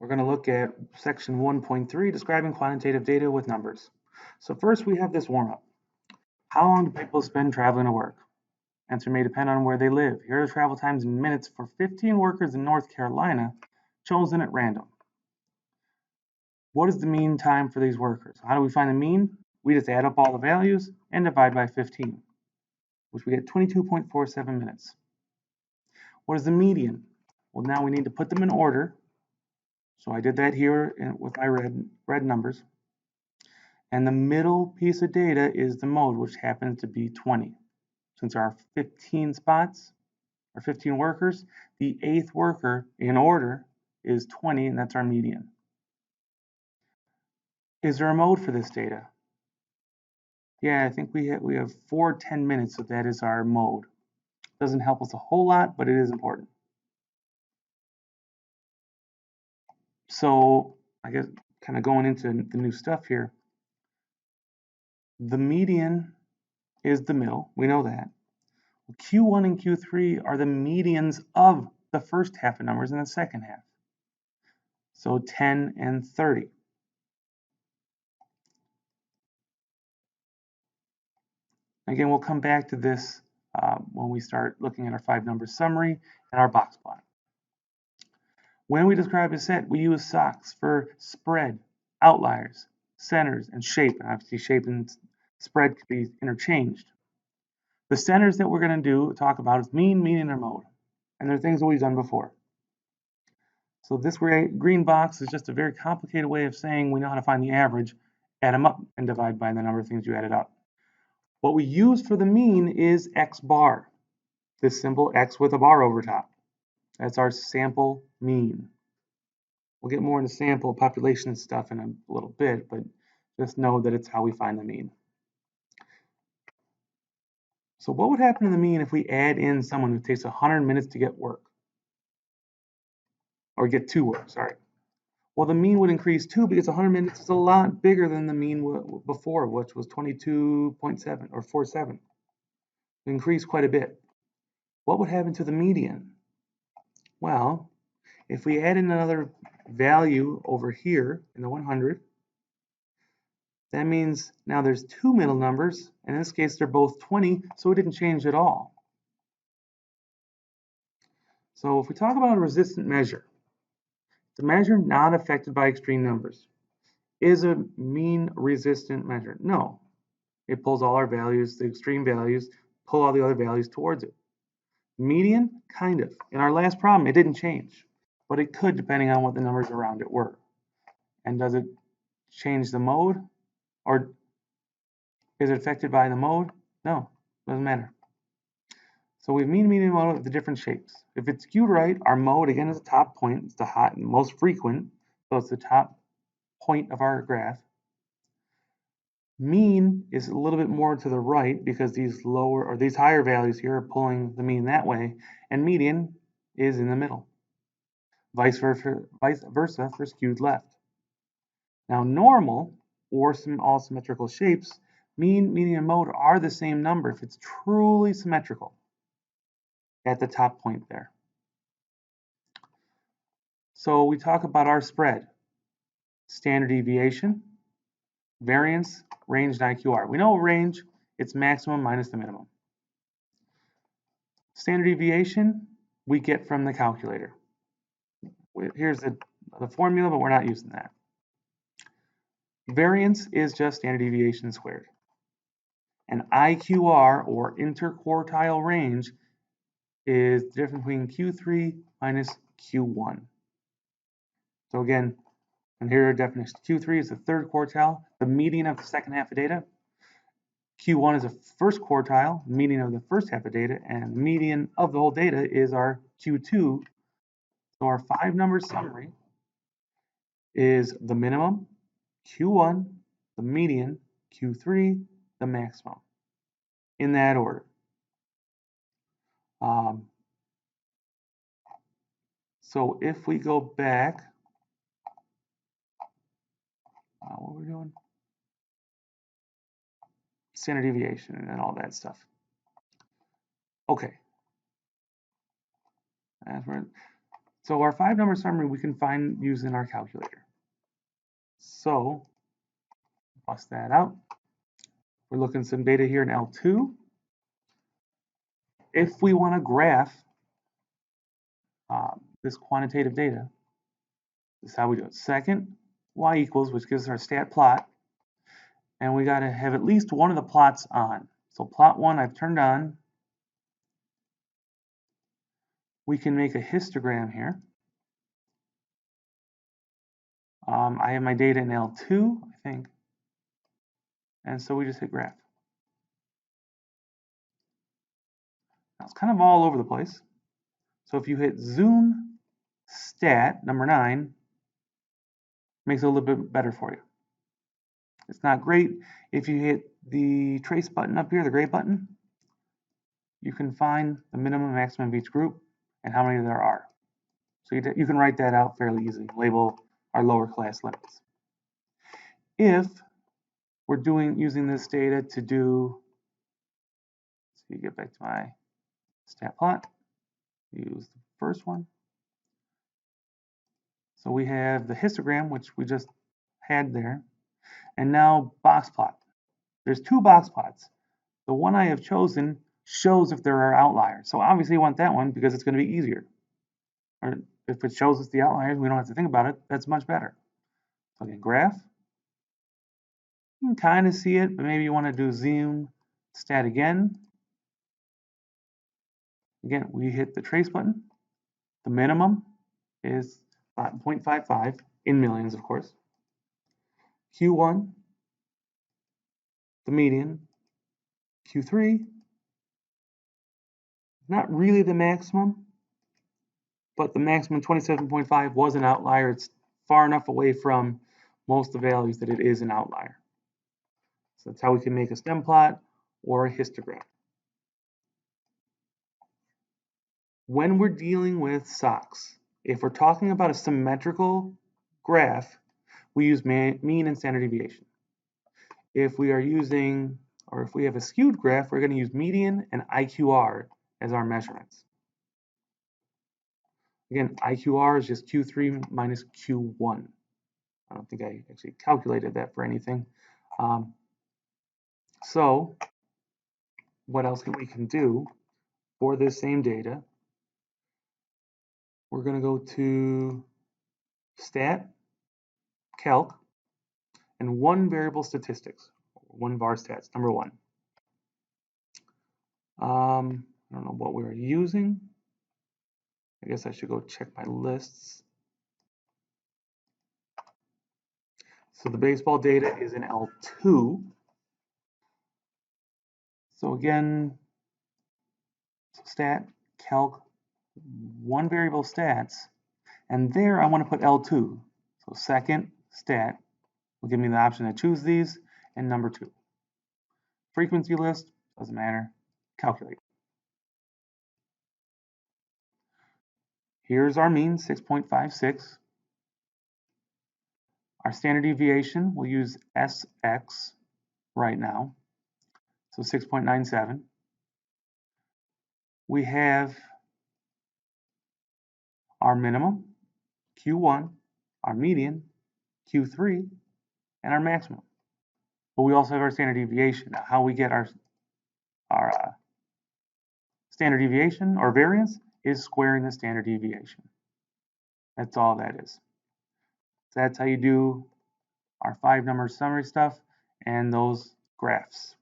We're going to look at section 1.3, describing quantitative data with numbers. So first we have this warm-up. How long do people spend traveling to work? Answer may depend on where they live. Here are the travel times in minutes for 15 workers in North Carolina, chosen at random. What is the mean time for these workers? How do we find the mean? We just add up all the values and divide by 15, which we get 22.47 minutes. What is the median? Well, now we need to put them in order. So I did that here with my red numbers. And the middle piece of data is the mode, which happens to be 20. Since there are 15 spots, or 15 workers, the 8th worker in order is 20, and that's our median. Is there a mode for this data? Yeah, I think we have 4 10-minutes, so that is our mode. Doesn't help us a whole lot, but it is important. So I guess kind of going into the new stuff here. The median is the middle, we know that. Q1 and Q3 are the medians of the first half of numbers and the second half. So 10 and 30. Again, we'll come back to this when we start looking at our 5-number summary and our box plot. When we describe a set, we use SOCs for spread, outliers, centers, and shape. And obviously, shape and spread could be interchanged. The centers that we're going to talk about is mean, median, or mode. And they're things that we've done before. So this green box is just a very complicated way of saying we know how to find the average, add them up, and divide by the number of things you added up. What we use for the mean is X bar, this symbol X with a bar over top. That's our sample mean. We'll get more into sample population stuff in a little bit, but just know that it's how we find the mean. So what would happen to the mean if we add in someone who takes 100 minutes to get work? Or get to work, sorry. Well, the mean would increase too because 100 minutes is a lot bigger than the mean before, which was 22.7 or 47. It increased quite a bit. What would happen to the median? Well, if we add in another value over here in the 100, that means now there's 2 middle numbers. In this case, they're both 20, so it didn't change at all. So if we talk about a resistant measure, the measure not affected by extreme numbers. Is a mean resistant measure? No. It pulls all our values, the extreme values, pull all the other values towards it. Median, kind of. In our last problem, it didn't change, but it could depending on what the numbers around it were. And does it change the mode? Or is it affected by the mode? No, doesn't matter. So we have mean, median, mode of the different shapes. If it's skewed right, our mode, again, is the top point. It's the most frequent, so it's the top point of our graph. Mean is a little bit more to the right because these lower or these higher values here are pulling the mean that way, and median is in the middle. Vice versa for skewed left. Now normal or some all symmetrical shapes, mean, median, and mode are the same number if it's truly symmetrical at the top point there. So we talk about our spread, standard deviation, variance, range, and IQR. We know range, it's maximum minus the minimum. Standard deviation, we get from the calculator. Here's the formula, but we're not using that. Variance is just standard deviation squared. And IQR, or interquartile range, is the difference between Q3 minus Q1. So again, and here are definitions. Q3 is the third quartile, the median of the second half of data. Q1 is the first quartile, median of the first half of data, and median of the whole data is our Q2. So our 5-number summary is the minimum, Q1, the median, Q3, the maximum, in that order. So if we go back, what we're doing? Standard deviation and all that stuff. Okay. So our 5-number summary we can find using our calculator. So bust that out. We're looking at some data here in L2. If we want to graph this quantitative data, this is how we do it. Second, y equals, which gives us our stat plot. And we got to have at least one of the plots on. So plot 1 I've turned on. We can make a histogram here. I have my data in L2, I think. And so we just hit graph. Now it's kind of all over the place. So if you hit zoom stat, number 9, makes it a little bit better for you. It's not great. If you hit the trace button up here, the gray button, you can find the minimum and maximum of each group and how many there are. So you can write that out fairly easily, label our lower class limits. If we're using this data to do, so you get back to my stat plot, use the first one. So we have the histogram, which we just had there, and now box plot. There's 2 box plots. The one I have chosen shows if there are outliers. So obviously you want that one because it's going to be easier. Or if it shows us the outliers, we don't have to think about it. That's much better. So again, graph. You can kind of see it, but maybe you want to do zoom stat again. Again, we hit the trace button. The minimum is 0.55 in millions, of course. Q1, the median. Q3, not really the maximum, but the maximum 27.5 was an outlier. It's far enough away from most of the values that it is an outlier. So that's how we can make a stem plot or a histogram. When we're dealing with SOCs, if we're talking about a symmetrical graph, we use mean and standard deviation. If we are using, or if we have a skewed graph, we're going to use median and IQR as our measurements. Again, IQR is just Q3 minus Q1. I don't think I actually calculated that for anything. So what else we can do for this same data? We're going to go to stat, calc, and one variable statistics, one var stats, number 1. I don't know what we're using. I guess I should go check my lists. So the baseball data is in L2. So again, stat, calc, one variable stats, and there I want to put L2. So second stat will give me the option to choose these, and number 2. Frequency list, doesn't matter, calculate. Here's our mean, 6.56. Our standard deviation, we'll use SX right now, so 6.97. We have our minimum, Q1, our median, Q3, and our maximum. But we also have our standard deviation. Now, how we get our standard deviation or variance is squaring the standard deviation. That's all that is. So that's how you do our 5-number summary stuff and those graphs.